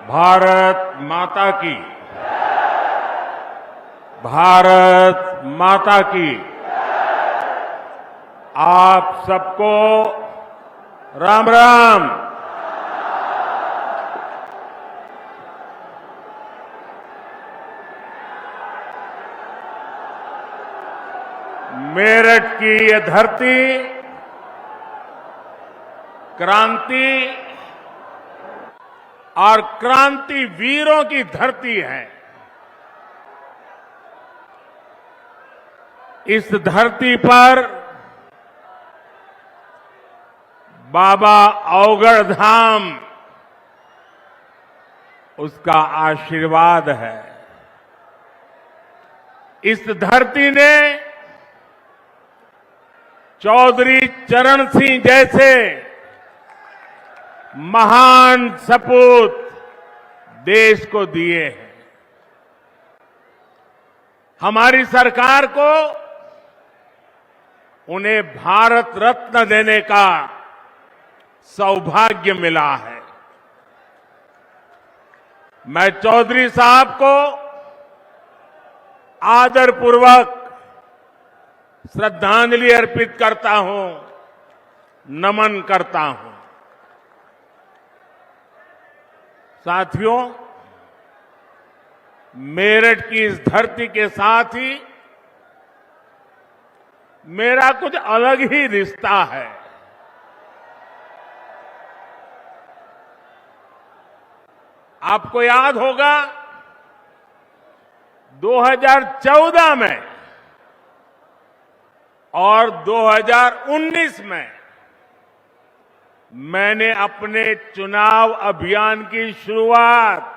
भारत माता की। भारत माता की। आप सबको राम राम। मेरठ की ये धरती क्रांति और क्रांति वीरों की धरती है। इस धरती पर बाबा अवगढ़ धाम उसका आशीर्वाद है। इस धरती ने चौधरी चरण सिंह जैसे महान सपूत देश को दिए हैं। हमारी सरकार को उन्हें भारत रत्न देने का सौभाग्य मिला है। मैं चौधरी साहब को आदरपूर्वक श्रद्धांजलि अर्पित करता हूं, नमन करता हूं। साथियों, मेरठ की इस धरती के साथ ही मेरा कुछ अलग ही रिश्ता है। आपको याद होगा 2014 में और 2019 में मैंने अपने चुनाव अभियान की शुरुआत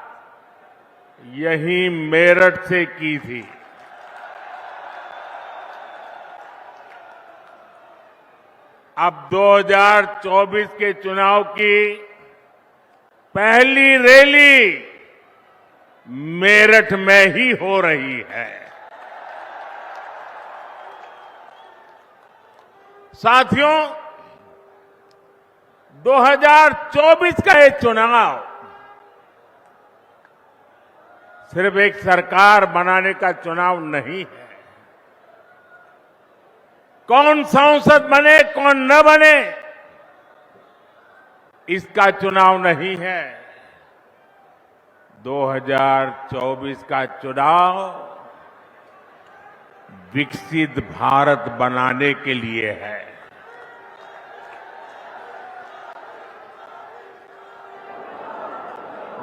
यहीं मेरठ से की थी। अब 2024 के चुनाव की पहली रैली मेरठ में ही हो रही है। साथियों, 2024 का ये चुनाव सिर्फ एक सरकार बनाने का चुनाव नहीं है। कौन सांसद बने कौन न बने इसका चुनाव नहीं है। 2024 का चुनाव विकसित भारत बनाने के लिए है।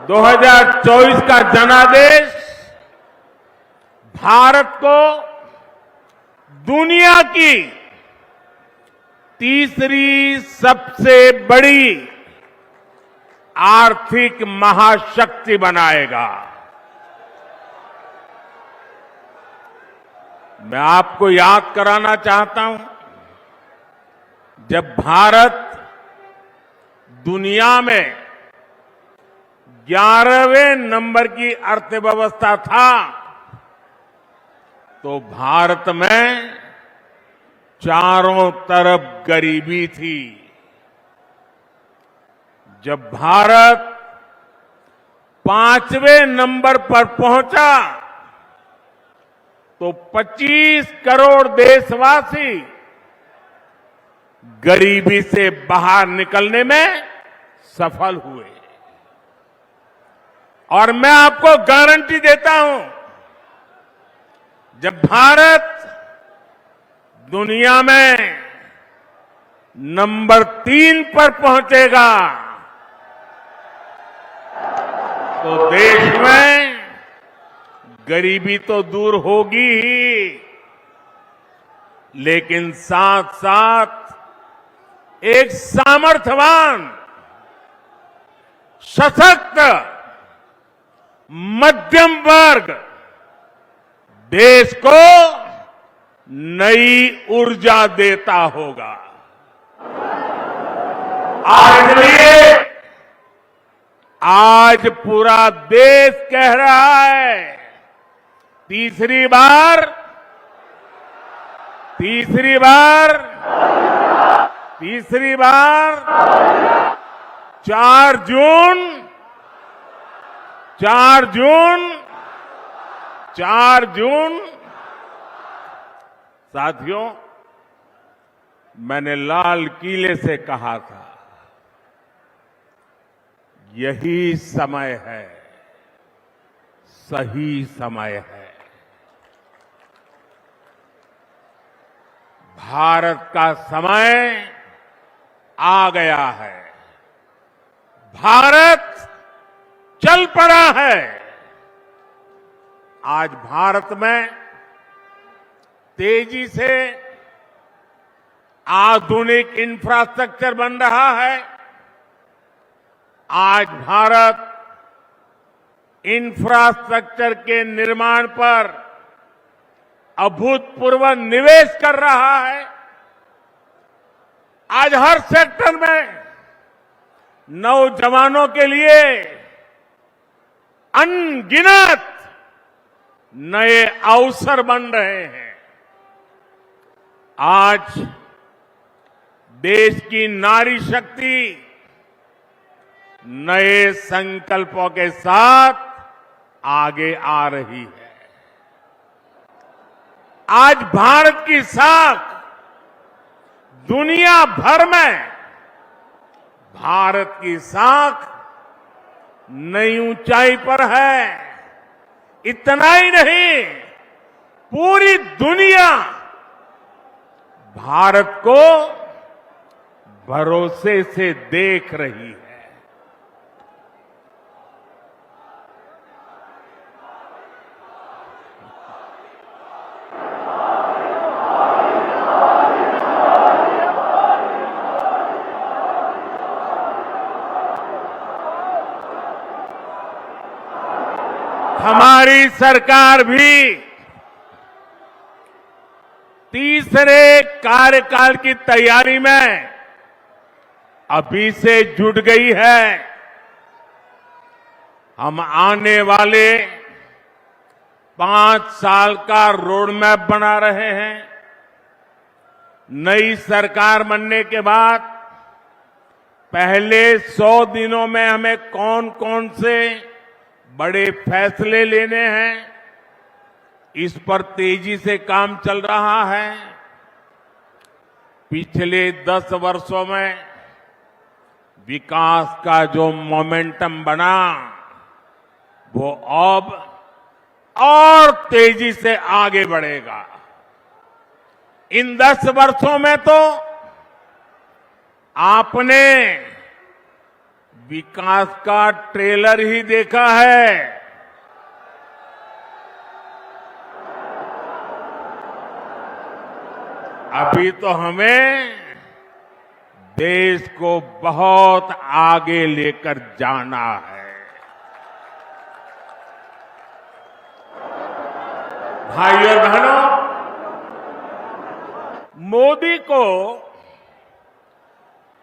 2024 का जनादेश भारत को दुनिया की तीसरी सबसे बड़ी आर्थिक महाशक्ति बनाएगा। मैं आपको याद कराना चाहता हूं, जब भारत दुनिया में 11वें नंबर की अर्थव्यवस्था था तो भारत में चारों तरफ गरीबी थी। जब भारत 5वें नंबर पर पहुंचा तो 25 करोड़ देशवासी गरीबी से बाहर निकलने में सफल हुए। और मैं आपको गारंटी देता हूं, जब भारत दुनिया में नंबर 3 पर पहुंचेगा तो देश में गरीबी तो दूर होगी ही, लेकिन साथ साथ एक सामर्थ्यवान, सशक्त मध्यम वर्ग देश को नई ऊर्जा देता होगा। आज पूरा देश कह रहा है, तीसरी बार 4 जून 4 जून साथियों, मैंने लाल किले से कहा था, यही समय है, सही समय है। भारत का समय आ गया है। भारत चल पड़ा है। आज भारत में तेजी से आधुनिक इंफ्रास्ट्रक्चर बन रहा है। आज भारत इंफ्रास्ट्रक्चर के निर्माण पर अभूतपूर्व निवेश कर रहा है। आज हर सेक्टर में नौजवानों के लिए अनगिनत नए अवसर बन रहे हैं। आज देश की नारी शक्ति नए संकल्पों के साथ आगे आ रही है। आज भारत की साख दुनिया भर में, भारत की साख नई ऊंचाई पर है। इतना ही नहीं, पूरी दुनिया भारत को भरोसे से देख रही है। हमारी सरकार भी तीसरे कार्यकाल की तैयारी में अभी से जुट गई है। हम आने वाले 5 साल का रोड मैप बना रहे हैं। नई सरकार बनने के बाद पहले 100 दिनों में हमें कौन कौन से बड़े फैसले लेने हैं, इस पर तेजी से काम चल रहा है। पिछले 10 वर्षों में विकास का जो मोमेंटम बना, वो अब और तेजी से आगे बढ़ेगा। इन 10 वर्षों में तो आपने विकास का ट्रेलर ही देखा है। अभी तो हमें देश को बहुत आगे लेकर जाना है। भाइयों और बहनों, मोदी को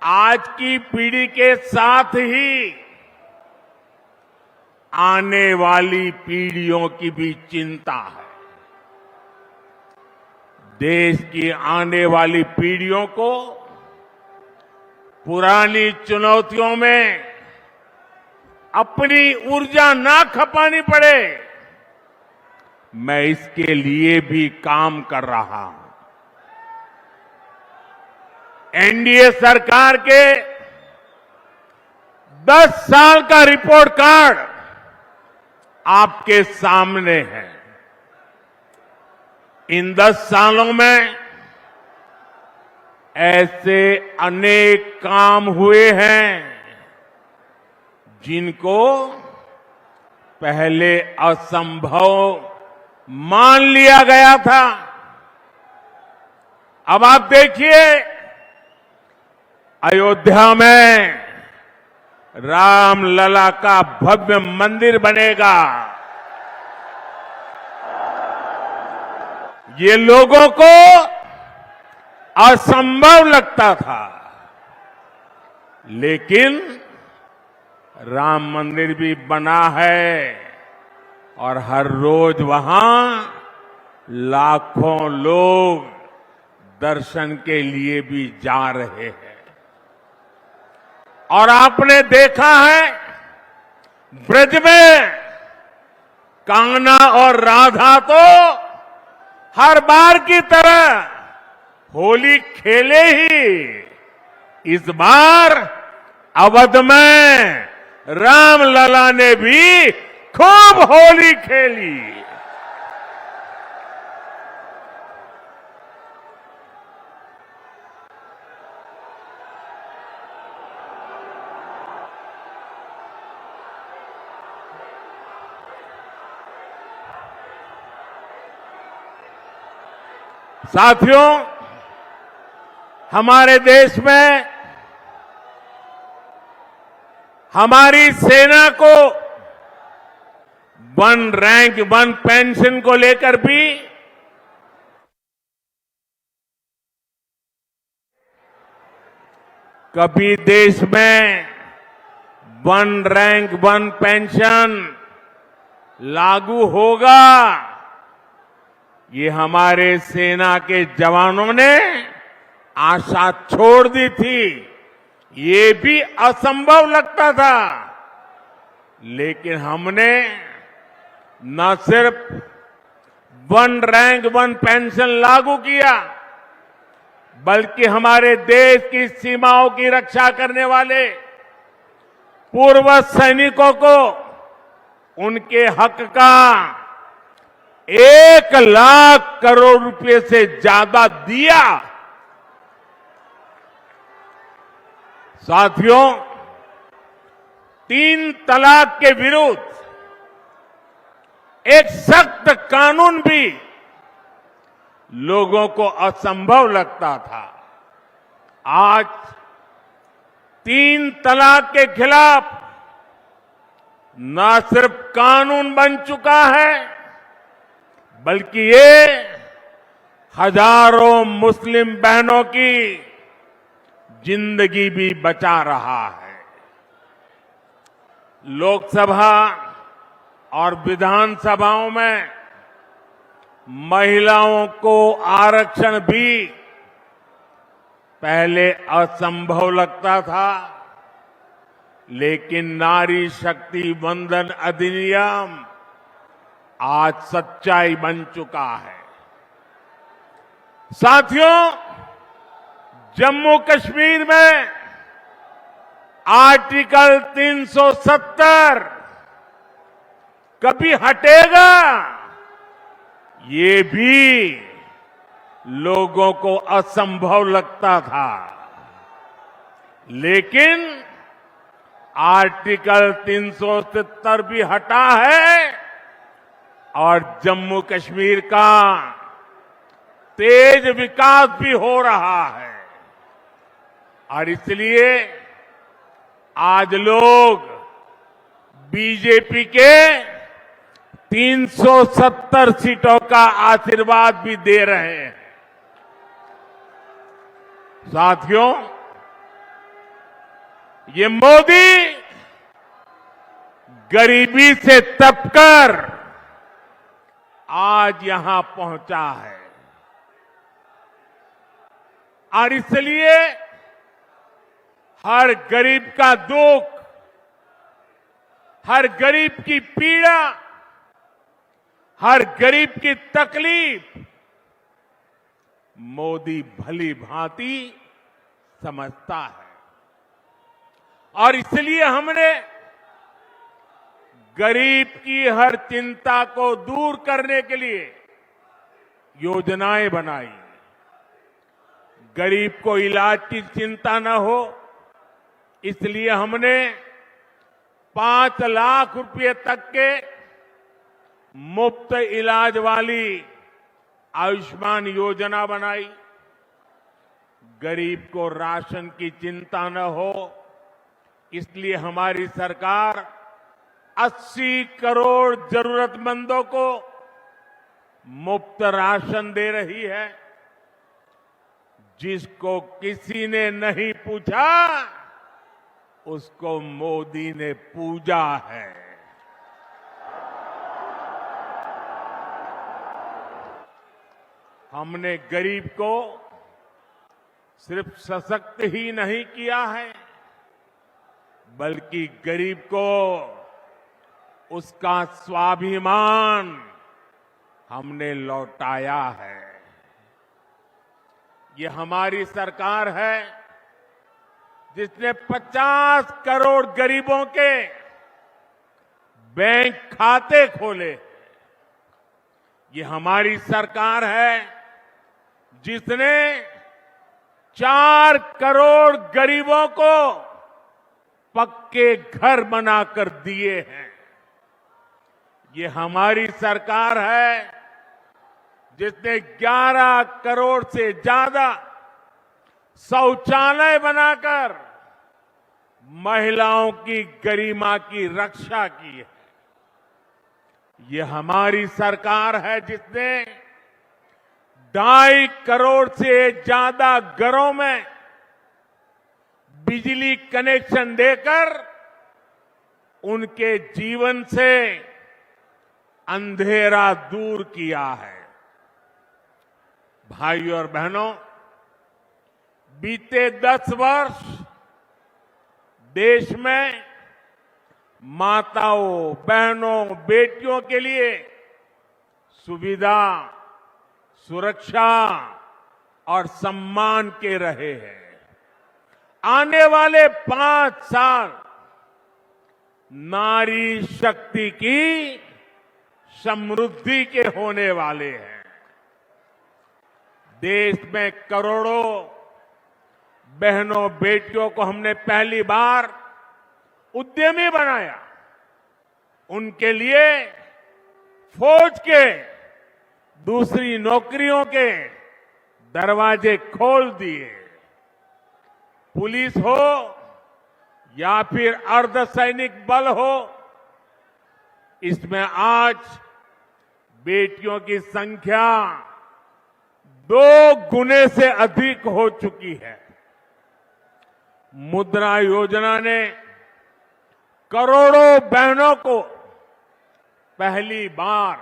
आज की पीढ़ी के साथ ही आने वाली पीढ़ियों की भी चिंता है। देश की आने वाली पीढ़ियों को पुरानी चुनौतियों में अपनी ऊर्जा ना खपानी पड़े, मैं इसके लिए भी काम कर रहा हूं। एनडीए सरकार के 10 साल का रिपोर्ट कार्ड आपके सामने है। इन 10 सालों में ऐसे अनेक काम हुए हैं जिनको पहले असंभव मान लिया गया था। अब आप देखिए, अयोध्या में रामलला का भव्य मंदिर बनेगा। ये लोगों को असंभव लगता था, लेकिन राम मंदिर भी बना है और हर रोज वहां लाखों लोग दर्शन के लिए भी जा रहे हैं। और आपने देखा है, ब्रज में कान्हा और राधा तो हर बार की तरह होली खेले ही। इस बार अवध में रामलला ने भी खूब होली खेली। साथियों, हमारे देश में हमारी सेना को वन रैंक वन पेंशन को लेकर भी कभी देश में वन रैंक वन पेंशन लागू होगा, ये हमारे सेना के जवानों ने आशा छोड़ दी थी। ये भी असंभव लगता था, लेकिन हमने न सिर्फ वन रैंक वन पेंशन लागू किया, बल्कि हमारे देश की सीमाओं की रक्षा करने वाले पूर्व सैनिकों को उनके हक का 1,00,000 करोड़ रुपए से ज्यादा दिया। साथियों, 3 तलाक के विरुद्ध एक सख्त कानून भी लोगों को असंभव लगता था। आज 3 तलाक के खिलाफ न सिर्फ कानून बन चुका है, बल्कि ये हजारों मुस्लिम बहनों की जिंदगी भी बचा रहा है। लोकसभा और विधानसभाओं में महिलाओं को आरक्षण भी पहले असंभव लगता था, लेकिन नारी शक्ति वंदन अधिनियम आज सच्चाई बन चुका है। साथियों, जम्मू कश्मीर में आर्टिकल 370 कभी हटेगा, ये भी लोगों को असंभव लगता था, लेकिन आर्टिकल 370 भी हटा है और जम्मू कश्मीर का तेज विकास भी हो रहा है। और इसलिए आज लोग बीजेपी के 370 सीटों का आशीर्वाद भी दे रहे हैं। साथियों, ये मोदी गरीबी से तपकर आज यहां पहुंचा है, और इसलिए हर गरीब का दुख, हर गरीब की पीड़ा, हर गरीब की तकलीफ मोदी भली भांति समझता है। और इसलिए हमने गरीब की हर चिंता को दूर करने के लिए योजनाएं बनाई। गरीब को इलाज की चिंता न हो, इसलिए हमने 5 लाख रुपए तक के मुफ्त इलाज वाली आयुष्मान योजना बनाई। गरीब को राशन की चिंता न हो, इसलिए हमारी सरकार 80 करोड़ जरूरतमंदों को मुफ्त राशन दे रही है। जिसको किसी ने नहीं पूछा, उसको मोदी ने पूजा है। हमने गरीब को सिर्फ सशक्त ही नहीं किया है, बल्कि गरीब को उसका स्वाभिमान हमने लौटाया है। ये हमारी सरकार है जिसने 50 करोड़ गरीबों के बैंक खाते खोले। ये हमारी सरकार है जिसने 4 करोड़ गरीबों को पक्के घर बनाकर दिए हैं। ये हमारी सरकार है जिसने 11 करोड़ से ज्यादा शौचालय बनाकर महिलाओं की गरिमा की रक्षा की है। ये हमारी सरकार है जिसने 2.5 करोड़ से ज्यादा घरों में बिजली कनेक्शन देकर उनके जीवन से अंधेरा दूर किया है। भाइयों और बहनों, बीते 10 वर्ष देश में माताओं, बहनों, बेटियों के लिए सुविधा, सुरक्षा और सम्मान के रहे हैं। आने वाले 5 साल नारी शक्ति की समृद्धि के होने वाले हैं। देश में करोड़ों बहनों, बेटियों को हमने पहली बार उद्यमी बनाया। उनके लिए फौज के दूसरी नौकरियों के दरवाजे खोल दिए। पुलिस हो या फिर अर्धसैनिक बल हो, इसमें आज बेटियों की संख्या 2 गुने से अधिक हो चुकी है। मुद्रा योजना ने करोड़ों बहनों को पहली बार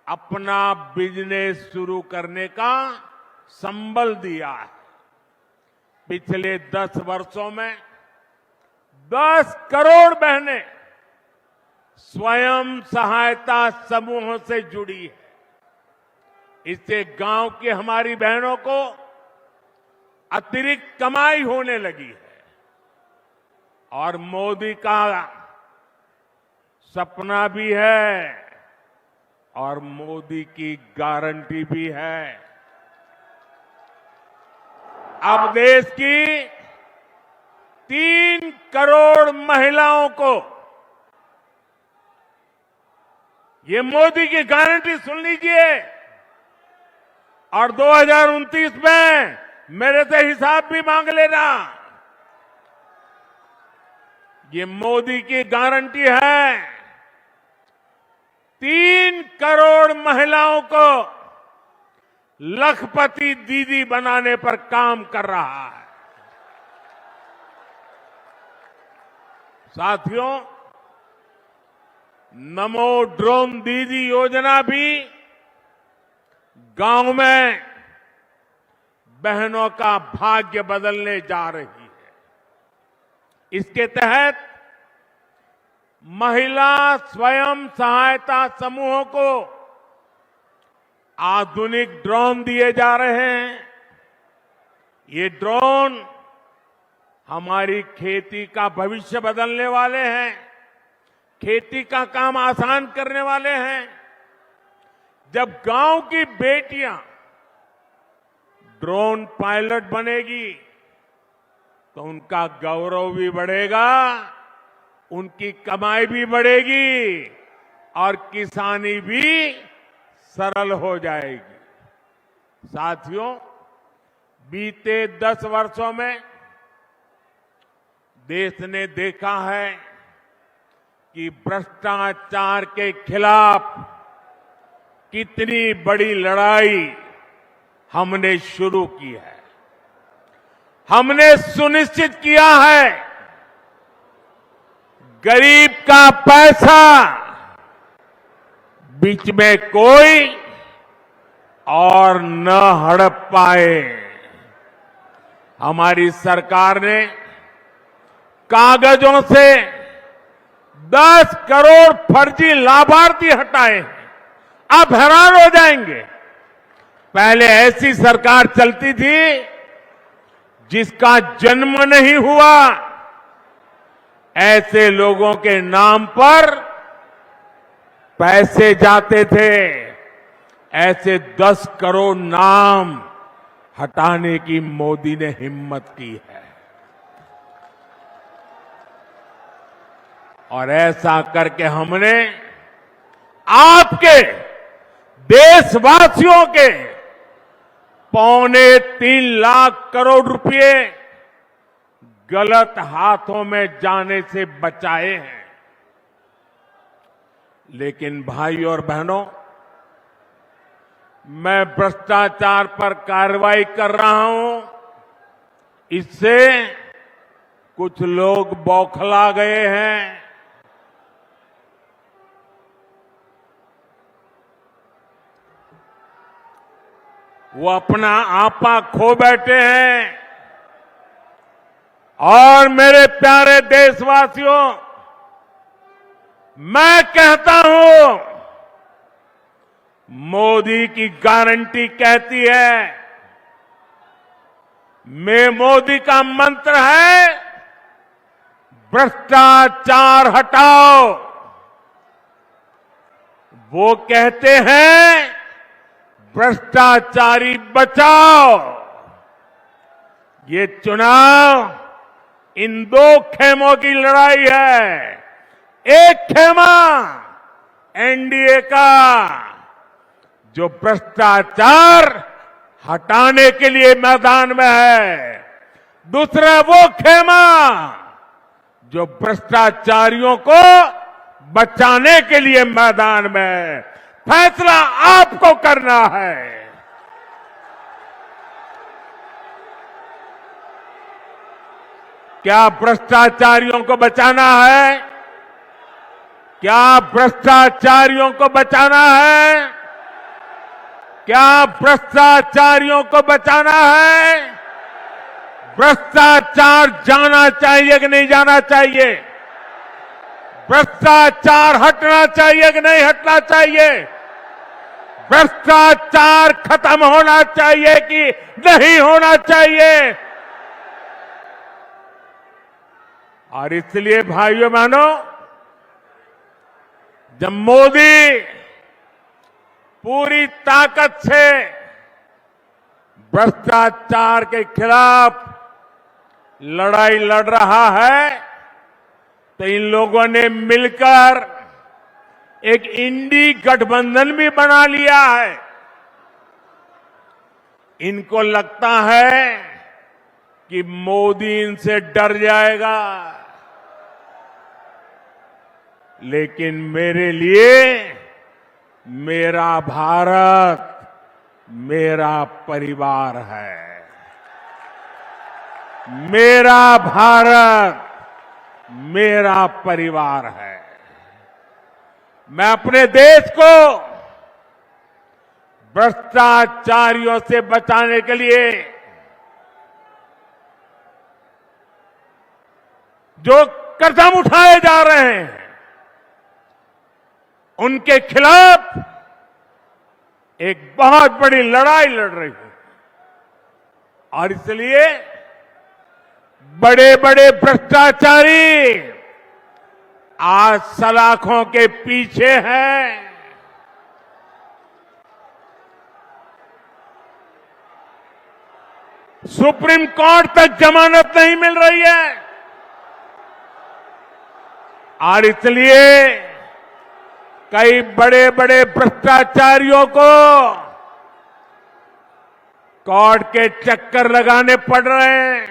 अपना बिजनेस शुरू करने का संबल दिया है। पिछले 10 वर्षों में 10 करोड़ बहनें स्वयं सहायता समूहों से जुड़ी है। इससे गांव की हमारी बहनों को अतिरिक्त कमाई होने लगी है और मोदी का सपना भी है और मोदी की गारंटी भी है। अब देश की 3 करोड़ महिलाओं को ये मोदी की गारंटी सुन लीजिए और 2029 में मेरे से हिसाब भी मांग लेना। ये मोदी की गारंटी है। 3 करोड़ महिलाओं को लखपति दीदी बनाने पर काम कर रहा है। साथियों, नमो ड्रोन दीदी योजना भी गांव में बहनों का भाग्य बदलने जा रही है। इसके तहत महिला स्वयं सहायता समूहों को आधुनिक ड्रोन दिए जा रहे हैं। ये ड्रोन हमारी खेती का भविष्य बदलने वाले हैं, खेती का काम आसान करने वाले हैं। जब गांव की बेटियां ड्रोन पायलट बनेगी तो उनका गौरव भी बढ़ेगा, उनकी कमाई भी बढ़ेगी और किसानी भी सरल हो जाएगी। साथियों, बीते 10 वर्षों में देश ने देखा है कि भ्रष्टाचार के खिलाफ कितनी बड़ी लड़ाई हमने शुरू की है। हमने सुनिश्चित किया है गरीब का पैसा बीच में कोई और न हड़प पाए। हमारी सरकार ने कागजों से 10 करोड़ फर्जी लाभार्थी हटाए हैं। आप हैरान हो जाएंगे। पहले ऐसी सरकार चलती थी जिसका जन्म नहीं हुआ, ऐसे लोगों के नाम पर पैसे जाते थे। ऐसे 10 करोड़ नाम हटाने की मोदी ने हिम्मत की है। और ऐसा करके हमने आपके देशवासियों के 3.25 लाख करोड़ रुपए गलत हाथों में जाने से बचाए हैं। लेकिन भाई और बहनों, मैं भ्रष्टाचार पर कार्रवाई कर रहा हूं, इससे कुछ लोग बौखला गए हैं। वो अपना आपा खो बैठे हैं। और मेरे प्यारे देशवासियों, मैं कहता हूं, मोदी की गारंटी कहती है, मोदी का मंत्र है, भ्रष्टाचार हटाओ। वो कहते हैं, भ्रष्टाचारी बचाओ। ये चुनाव इन 2 खेमों की लड़ाई है। एक खेमा एनडीए का, जो भ्रष्टाचार हटाने के लिए मैदान में है। दूसरा वो खेमा जो भ्रष्टाचारियों को बचाने के लिए मैदान में है। फैसला आपको करना है। क्या भ्रष्टाचारियों को बचाना है? क्या भ्रष्टाचारियों को बचाना है? क्या भ्रष्टाचारियों को बचाना है? भ्रष्टाचार जाना चाहिए कि नहीं जाना चाहिए? भ्रष्टाचार हटना चाहिए कि नहीं हटना चाहिए? भ्रष्टाचार खत्म होना चाहिए कि नहीं होना चाहिए? और इसलिए भाइयों बहनों, जब मोदी पूरी ताकत से भ्रष्टाचार के खिलाफ लड़ाई लड़ रहा है, तो इन लोगों ने मिलकर एक इंडी गठबंधन भी बना लिया है। इनको लगता है कि मोदी इनसे डर जाएगा, लेकिन मेरे लिए मेरा भारत मेरा परिवार है। मेरा भारत मेरा परिवार है। मैं अपने देश को भ्रष्टाचारियों से बचाने के लिए जो कदम उठाए जा रहे हैं, उनके खिलाफ एक बहुत बड़ी लड़ाई लड़ रही हूं। और इसलिए बड़े बड़े भ्रष्टाचारी आज सलाखों के पीछे हैं। सुप्रीम कोर्ट तक जमानत नहीं मिल रही है। और इसलिए कई बड़े बड़े भ्रष्टाचारियों को कोर्ट के चक्कर लगाने पड़ रहे हैं।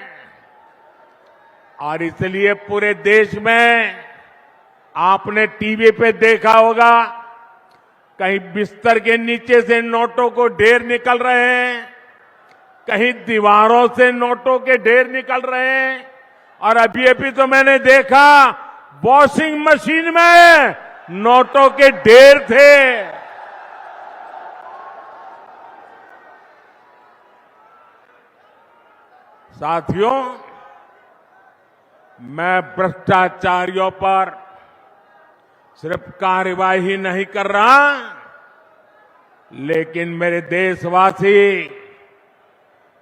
और इसलिए पूरे देश में आपने टीवी पे देखा होगा, कहीं बिस्तर के नीचे से नोटों को ढेर निकल रहे हैं, कहीं दीवारों से नोटों के ढेर निकल रहे हैं। और अभी तो मैंने देखा, वॉशिंग मशीन में नोटों के ढेर थे। साथियों, मैं भ्रष्टाचारियों पर सिर्फ कार्यवाही नहीं कर रहा, लेकिन मेरे देशवासी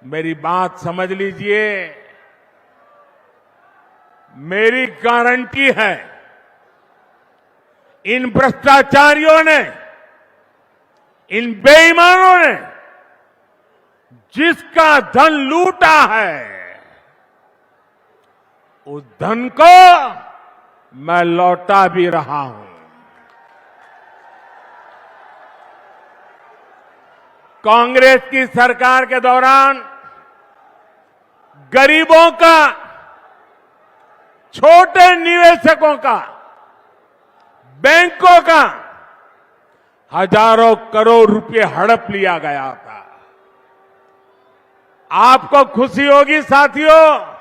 मेरी बात समझ लीजिए। मेरी गारंटी है, इन भ्रष्टाचारियों ने, इन बेईमानों ने जिसका धन लूटा है, उस धन को मैं लौटा भी रहा हूं। कांग्रेस की सरकार के दौरान गरीबों का, छोटे निवेशकों का, बैंकों का हजारों करोड़ रुपए हड़प लिया गया था। आपको खुशी होगी साथियों,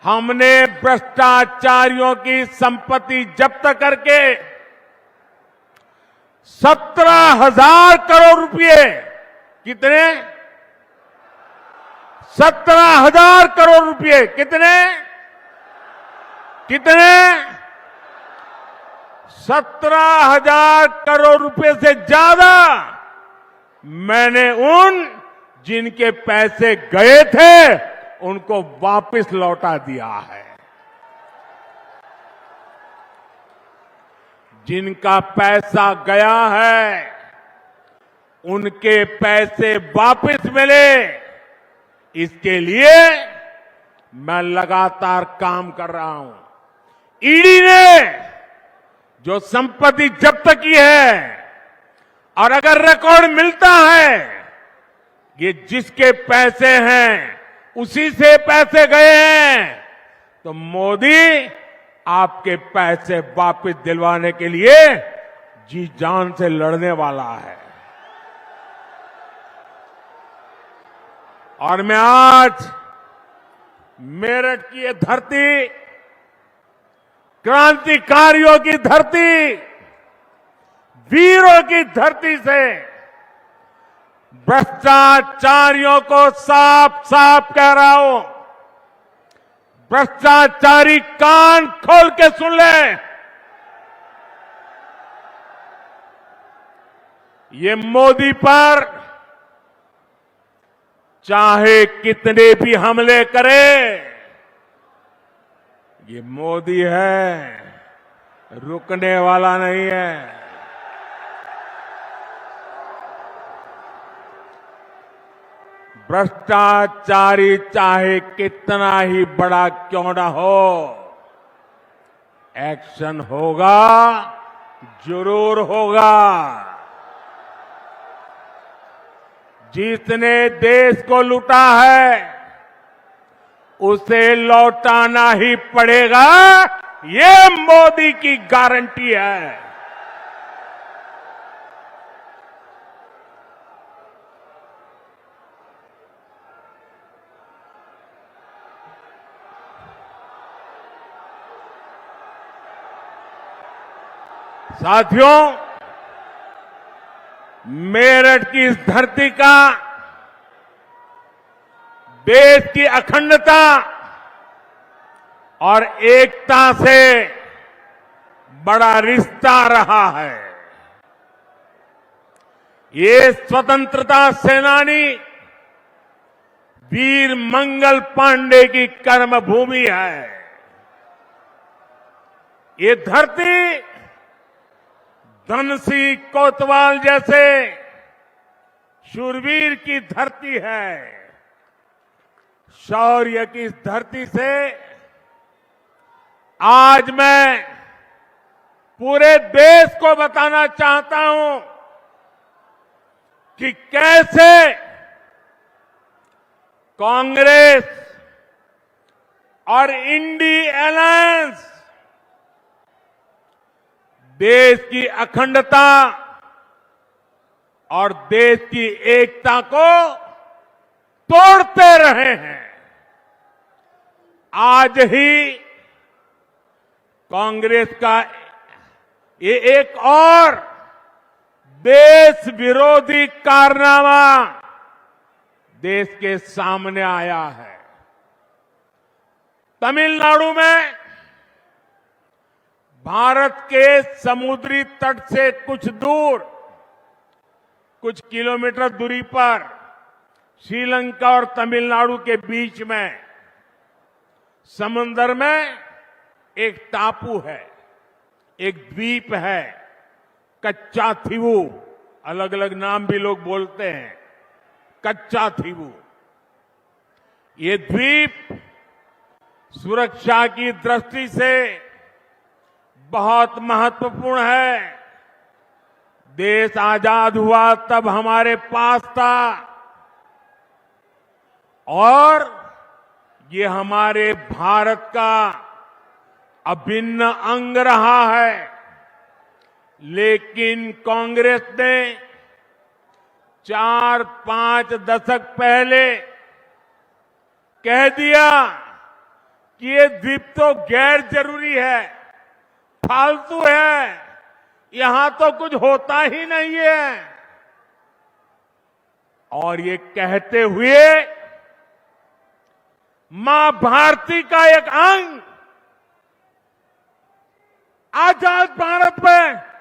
हमने भ्रष्टाचारियों की संपत्ति जब्त करके 17,000 करोड़ रुपए, कितने? 17,000 करोड़ रुपए। कितने? 17,000 करोड़ रुपए से ज्यादा मैंने उन जिनके पैसे गए थे उनको वापस लौटा दिया है। जिनका पैसा गया है उनके पैसे वापस मिले, इसके लिए मैं लगातार काम कर रहा हूं। ईडी ने जो संपत्ति जब्त की है, और अगर रिकॉर्ड मिलता है ये जिसके पैसे हैं उसी से पैसे गए हैं, तो मोदी आपके पैसे वापस दिलवाने के लिए जी जान से लड़ने वाला है। और मैं आज मेरठ की ये धरती, क्रांतिकारियों की धरती, वीरों की धरती से भ्रष्टाचारियों को साफ साफ कह रहा हूं, भ्रष्टाचारी कान खोल के सुन ले। ये मोदी पर चाहे कितने भी हमले करे, ये मोदी है, रुकने वाला नहीं है। भ्रष्टाचारी चाहे कितना ही बड़ा क्यों ना हो, एक्शन होगा, जरूर होगा। जिसने देश को लूटा है उसे लौटाना ही पड़ेगा, ये मोदी की गारंटी है। साथियों, मेरठ की इस धरती का देश की अखंडता और एकता से बड़ा रिश्ता रहा है। ये स्वतंत्रता सेनानी वीर मंगल पांडे की कर्मभूमि है। ये धरती धनसिंह कोतवाल जैसे शूरवीर की धरती है। शौर्य की इस धरती से आज मैं पूरे देश को बताना चाहता हूं कि कैसे कांग्रेस और इंडी अलायंस देश की अखंडता और देश की एकता को तोड़ते रहे हैं। आज ही कांग्रेस का ये एक और देश विरोधी कारनामा देश के सामने आया है। तमिलनाडु में भारत के समुद्री तट से कुछ दूर, कुछ किलोमीटर दूरी पर श्रीलंका और तमिलनाडु के बीच में समंदर में एक टापू है, एक द्वीप है, कच्चा थीवू, अलग अलग नाम भी लोग बोलते हैं, कच्चा थीवू। ये द्वीप सुरक्षा की दृष्टि से बहुत महत्वपूर्ण है। देश आजाद हुआ तब हमारे पास था और ये हमारे भारत का अभिन्न अंग रहा है। लेकिन कांग्रेस ने 4-5 दशक पहले कह दिया कि ये द्वीप तो गैर जरूरी है, फालतू है, यहां तो कुछ होता ही नहीं है। और ये कहते हुए मां भारती का एक अंग आजाद भारत में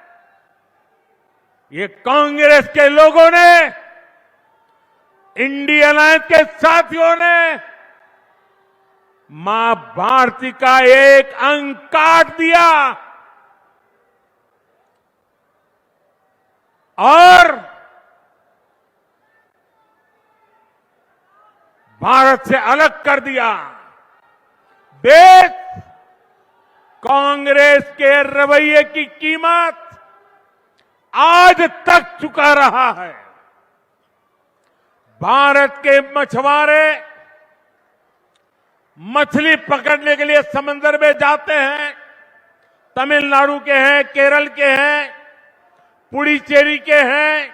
ये कांग्रेस के लोगों ने, इंडियन अलायंस के साथियों ने मां भारती का एक अंग काट दिया और भारत से अलग कर दिया। देश कांग्रेस के रवैये की कीमत आज तक चुका रहा है। भारत के मछुआरे मछली पकड़ने के लिए समंदर में जाते हैं, तमिलनाडु के हैं, केरल के हैं, पुडुचेरी के हैं,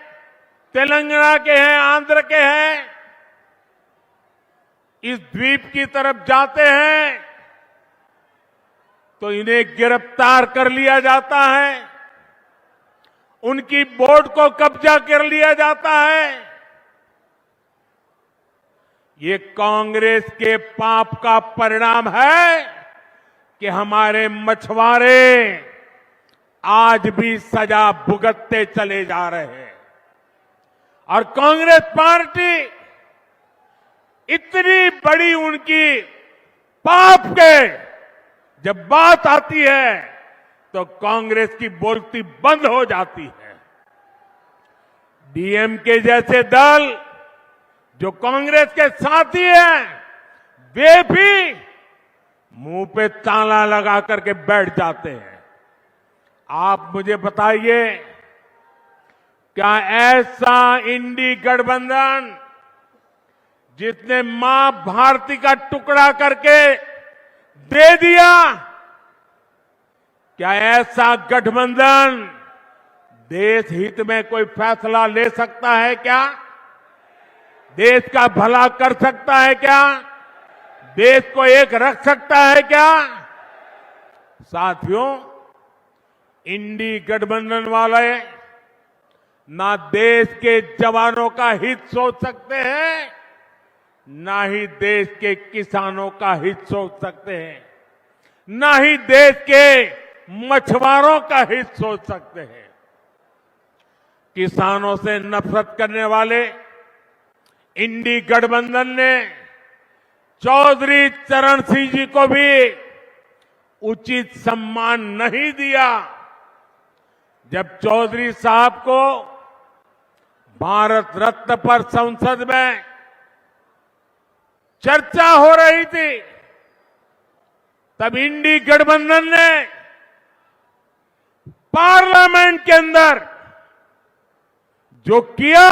तेलंगाना के हैं, आंध्र के हैं, इस द्वीप की तरफ जाते हैं तो इन्हें गिरफ्तार कर लिया जाता है, उनकी बोट को कब्जा कर लिया जाता है। ये कांग्रेस के पाप का परिणाम है कि हमारे मछुआरे आज भी सजा भुगतते चले जा रहे हैं। और कांग्रेस पार्टी इतनी बड़ी उनकी पाप के जब बात आती है तो कांग्रेस की बोलती बंद हो जाती है। डीएमके जैसे दल जो कांग्रेस के साथी हैं, वे भी मुंह पे ताला लगा करके बैठ जाते हैं। आप मुझे बताइए, क्या ऐसा इंडी गठबंधन जिसने मां भारती का टुकड़ा करके दे दिया, क्या ऐसा गठबंधन देश हित में कोई फैसला ले सकता है? क्या देश का भला कर सकता है? क्या देश को एक रख सकता है? क्या साथियों, इंडी गठबंधन वाले ना देश के जवानों का हित सोच सकते हैं, ना ही देश के किसानों का हित सोच सकते हैं, ना ही देश के मछुआरों का हित सोच सकते हैं। किसानों से नफरत करने वाले इंडी गठबंधन ने चौधरी चरण सिंह जी को भी उचित सम्मान नहीं दिया। जब चौधरी साहब को भारत रत्न पर संसद में चर्चा हो रही थी, तब इंडी गठबंधन ने पार्लियामेंट के अंदर जो किया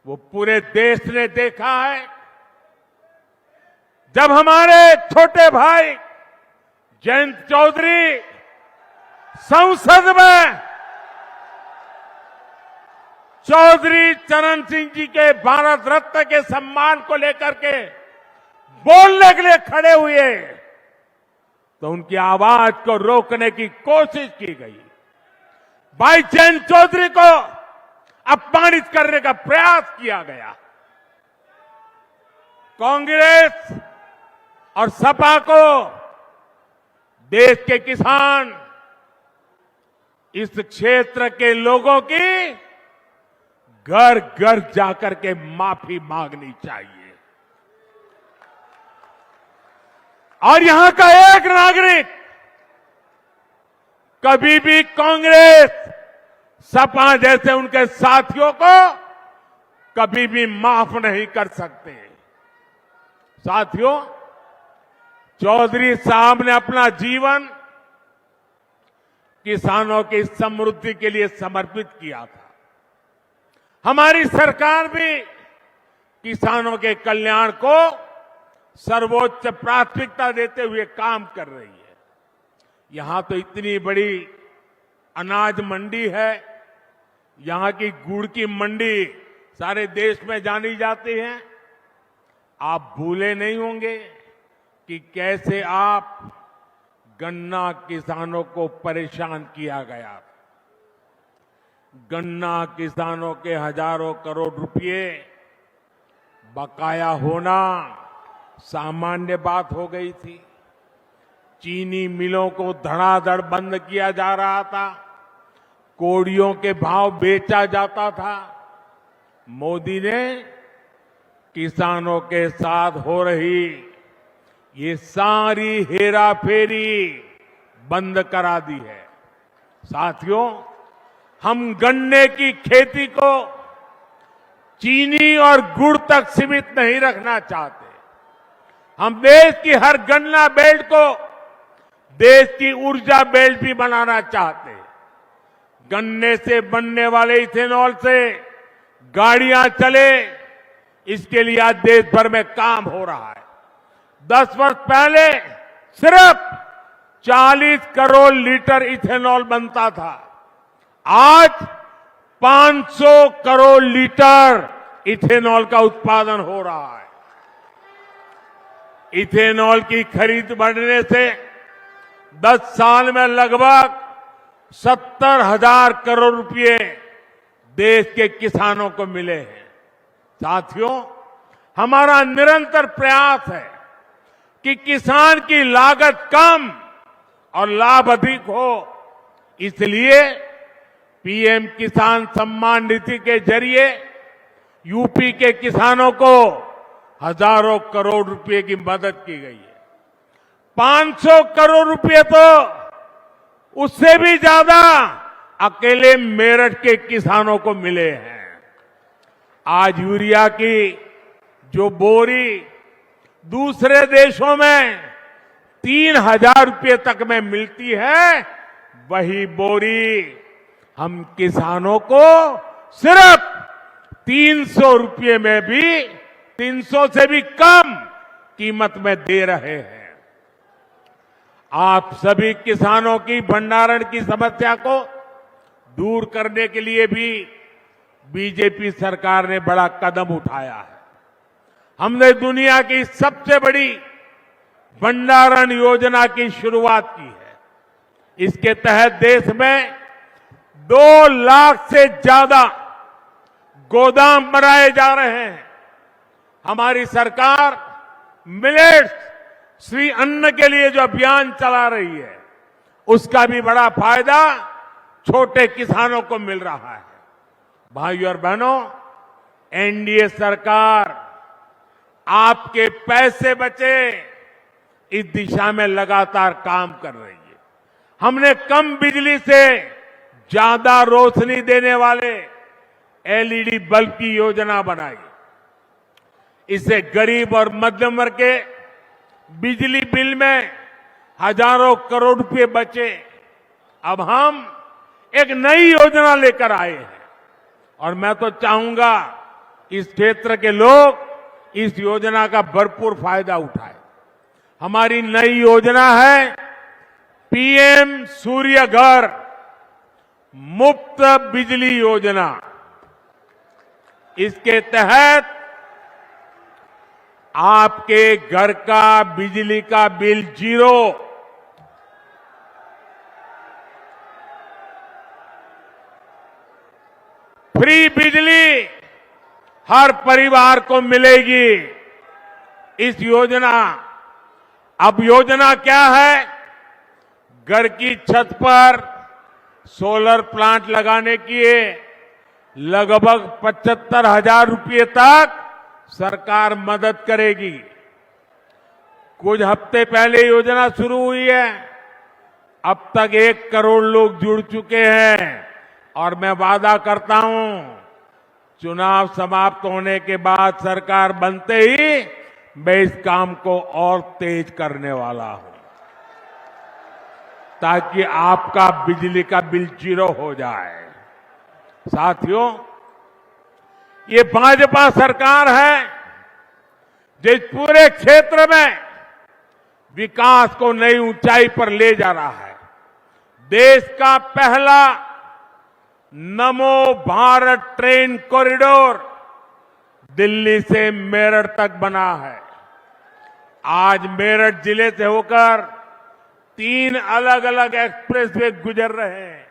वो पूरे देश ने देखा है। जब हमारे छोटे भाई जयंत चौधरी संसद में चौधरी चरण सिंह जी के भारत रत्न के सम्मान को लेकर के बोलने के लिए खड़े हुए तो उनकी आवाज को रोकने की कोशिश की गई। भाई जयंत चौधरी को अपमानित करने का प्रयास किया गया। कांग्रेस और सपा को देश के किसान इस क्षेत्र के लोगों की घर घर जाकर के माफी मांगनी चाहिए। और यहां का एक नागरिक कभी भी कांग्रेस, सपा जैसे उनके साथियों को कभी भी माफ नहीं कर सकते। साथियों, चौधरी साहब ने अपना जीवन किसानों की समृद्धि के लिए समर्पित किया था। हमारी सरकार भी किसानों के कल्याण को सर्वोच्च प्राथमिकता देते हुए काम कर रही है। यहां तो इतनी बड़ी अनाज मंडी है, यहां की गुड़ की मंडी सारे देश में जानी जाती है। आप भूले नहीं होंगे कि कैसे आप गन्ना किसानों को परेशान किया गया। गन्ना किसानों के हजारों करोड़ रुपए बकाया होना सामान्य बात हो गई थी। चीनी मिलों को धड़ाधड़ बंद किया जा रहा था, कोड़ियों के भाव बेचा जाता था। मोदी ने किसानों के साथ हो रही ये सारी हेराफेरी बंद करा दी है। साथियों, हम गन्ने की खेती को चीनी और गुड़ तक सीमित नहीं रखना चाहते। हम देश की हर गन्ना बेल्ट को देश की ऊर्जा बेल्ट भी बनाना चाहते हैं। गन्ने से बनने वाले इथेनॉल से गाड़ियां चले, इसके लिए आज देश भर में काम हो रहा है। 10 वर्ष पहले सिर्फ 40 करोड़ लीटर इथेनॉल बनता था, आज 500 करोड़ लीटर इथेनॉल का उत्पादन हो रहा है। इथेनॉल की खरीद बढ़ने से 10 साल में लगभग 70,000 करोड़ रुपए देश के किसानों को मिले हैं। साथियों, हमारा निरंतर प्रयास है कि किसान की लागत कम और लाभ अधिक हो। इसलिए पीएम किसान सम्मान निधि के जरिए यूपी के किसानों को हजारों करोड़ रुपए की मदद की गई है। 500 करोड़ रुपए तो उससे भी ज्यादा अकेले मेरठ के किसानों को मिले हैं। आज यूरिया की जो बोरी दूसरे देशों में 3,000 रुपए तक में मिलती है, वही बोरी हम किसानों को सिर्फ 300 रुपए में भी 300 से भी कम कीमत में दे रहे हैं। आप सभी किसानों की भंडारण की समस्या को दूर करने के लिए भी बीजेपी सरकार ने बड़ा कदम उठाया है। हमने दुनिया की सबसे बड़ी भंडारण योजना की शुरुआत की है। इसके तहत देश में 2 लाख से ज्यादा गोदाम बनाए जा रहे हैं। हमारी सरकार मिलेट्स श्री अन्न के लिए जो अभियान चला रही है, उसका भी बड़ा फायदा छोटे किसानों को मिल रहा है। भाइयों और बहनों, एनडीए सरकार आपके पैसे बचे इस दिशा में लगातार काम कर रही है। हमने कम बिजली से ज्यादा रोशनी देने वाले एलईडी बल्ब की योजना बनाई। इससे गरीब और मध्यम वर्ग के बिजली बिल में हजारों करोड़ रुपए बचे। अब हम एक नई योजना लेकर आए हैं और मैं तो चाहूंगा इस क्षेत्र के लोग इस योजना का भरपूर फायदा उठाएं। हमारी नई योजना है पीएम सूर्य घर मुफ्त बिजली योजना। इसके तहत आपके घर का बिजली का बिल 0, फ्री बिजली हर परिवार को मिलेगी। इस योजना, अब योजना क्या है? घर की छत पर सोलर प्लांट लगाने के लगभग 75,000 रुपये तक सरकार मदद करेगी। कुछ हफ्ते पहले योजना शुरू हुई है, अब तक 1 करोड़ लोग जुड़ चुके हैं और मैं वादा करता हूं चुनाव समाप्त होने के बाद सरकार बनते ही मैं इस काम को और तेज करने वाला हूं ताकि आपका बिजली का बिल 0 हो जाए। साथियों, ये भाजपा सरकार है जो इस पूरे क्षेत्र में विकास को नई ऊंचाई पर ले जा रहा है। देश का पहला नमो भारत ट्रेन कॉरिडोर दिल्ली से मेरठ तक बना है। आज मेरठ जिले से होकर 3 अलग अलग एक्सप्रेसवे गुजर रहे हैं।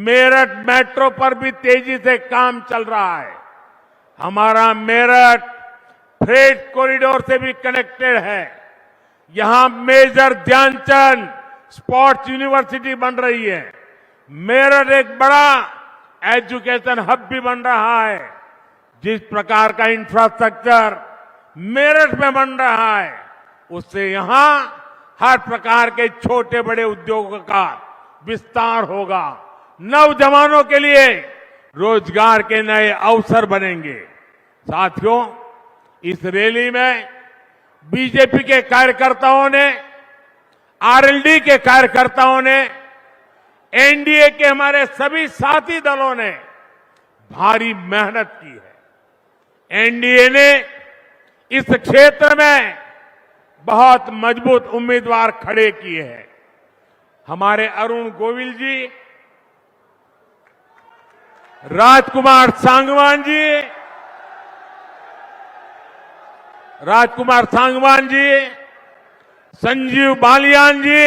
मेरठ मेट्रो पर भी तेजी से काम चल रहा है। हमारा मेरठ फ्रेट कॉरिडोर से भी कनेक्टेड है। यहां मेजर ध्यानचंद स्पोर्ट्स यूनिवर्सिटी बन रही है। मेरठ एक बड़ा एजुकेशन हब भी बन रहा है। जिस प्रकार का इंफ्रास्ट्रक्चर मेरठ में बन रहा है, उससे यहां हर प्रकार के छोटे बड़े उद्योगों का विस्तार होगा। नौजवानों के लिए रोजगार के नए अवसर बनेंगे। साथियों, इस रैली में बीजेपी के कार्यकर्ताओं ने, आरएलडी के कार्यकर्ताओं ने, एनडीए के हमारे सभी साथी दलों ने भारी मेहनत की है। एनडीए ने इस क्षेत्र में बहुत मजबूत उम्मीदवार खड़े किए हैं। हमारे अरुण गोविल जी, राजकुमार सांगवान जी, संजीव बालियान जी,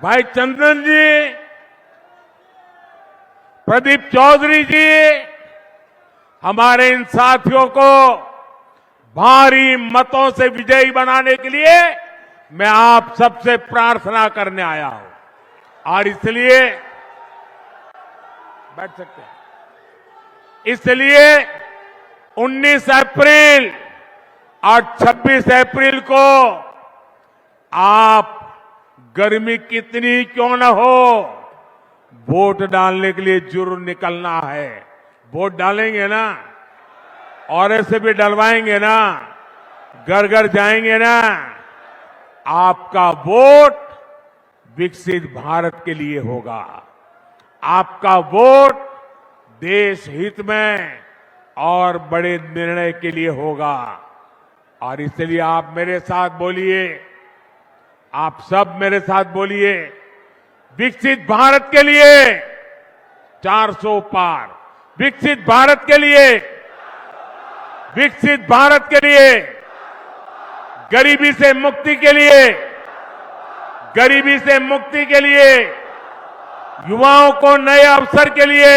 भाई चंदन जी, प्रदीप चौधरी जी, हमारे इन साथियों को भारी मतों से विजयी बनाने के लिए मैं आप सबसे प्रार्थना करने आया हूं और इसलिए बैठ सकते हैं। इसलिए 19 अप्रैल और 26 अप्रैल को आप गर्मी कितनी क्यों न हो, वोट डालने के लिए जरूर निकलना है। वोट डालेंगे ना, और ऐसे भी डलवाएंगे ना, घर घर जाएंगे ना। आपका वोट विकसित भारत के लिए होगा। आपका वोट देश हित में और बड़े निर्णय के लिए होगा। और इसलिए आप मेरे साथ बोलिए, आप सब मेरे साथ बोलिए, विकसित भारत के लिए 400 पार, विकसित भारत के लिए, विकसित भारत के लिए, गरीबी से मुक्ति के लिए, गरीबी से मुक्ति के लिए, युवाओं को नए अवसर के लिए,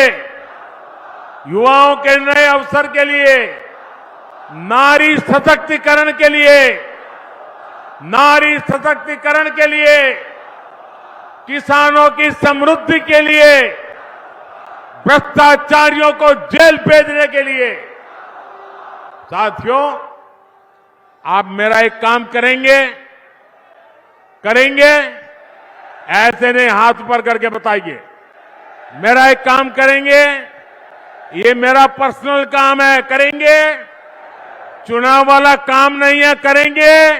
युवाओं के नए अवसर के लिए, नारी सशक्तिकरण के लिए, नारी सशक्तिकरण के लिए, किसानों की समृद्धि के लिए, भ्रष्टाचारियों को जेल भेजने के लिए। साथियों, आप मेरा एक काम करेंगे, ऐसे नहीं, हाथ ऊपर करके बताइए। मेरा एक काम करेंगे, ये मेरा पर्सनल काम है, करेंगे। चुनाव वाला काम नहीं है, करेंगे,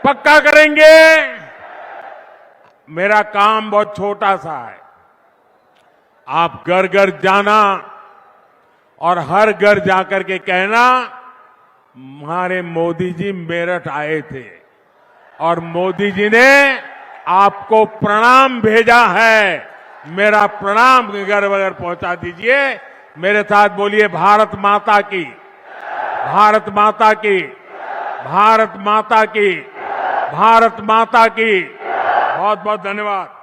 पक्का करेंगे। मेरा काम बहुत छोटा सा है। आप घर घर जाना और हर घर जाकर के कहना, हमारे मोदी जी मेरठ आए थे और मोदी जी ने आपको प्रणाम भेजा है। मेरा प्रणाम घर घर पहुंचा दीजिए। मेरे साथ बोलिए, भारत माता की, भारत माता की, भारत माता की, भारत माता की। बहुत बहुत धन्यवाद।